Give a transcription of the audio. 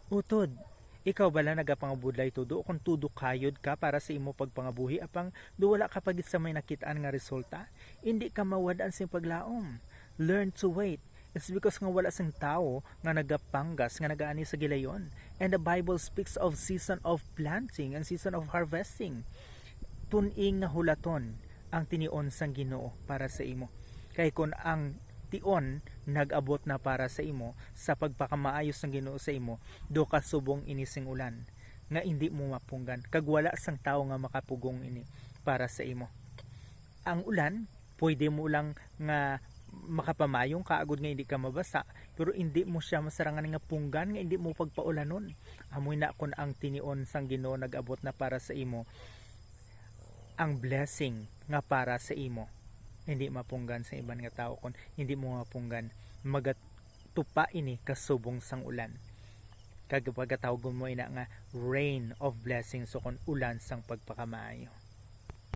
Utod, ikaw bala nagapangabudlay tudo kung tudo kayod ka para sa imo pagpangabuhi apang duwala ka pagit sa may nakitaan nga resulta, hindi ka mawad-an sing paglaom. Learn to wait. It's because nga wala sing tao nga nagapanggas nga nagaani sa gilayon. And the Bible speaks of season of planting and season of harvesting. Tuning nga hulaton ang tinion sang Ginoo para sa imo. Kay kun ang tion nag-abot na para sa imo sa pagpakamaayos ng Ginoo sa imo, do ka subong inising ulan nga hindi mo mapunggan kag wala sang tawo nga makapugong ini para sa imo. Ang ulan pwede mo lang nga makapamayong kaagod nga hindi ka mabasa, pero hindi mo siya masarangan nga punggan nga hindi mo pagpaulanon. Amoy na kun ang tinion sang Ginoo nag-abot na para sa imo, ang blessing nga para sa imo hindi mapunggan sa iban nga tao kon hindi mo mapunggan magatupa ini kasubong sang ulan kag pagkatawag mo ina nga rain of blessings so kon ulan sang pagpakamaayo.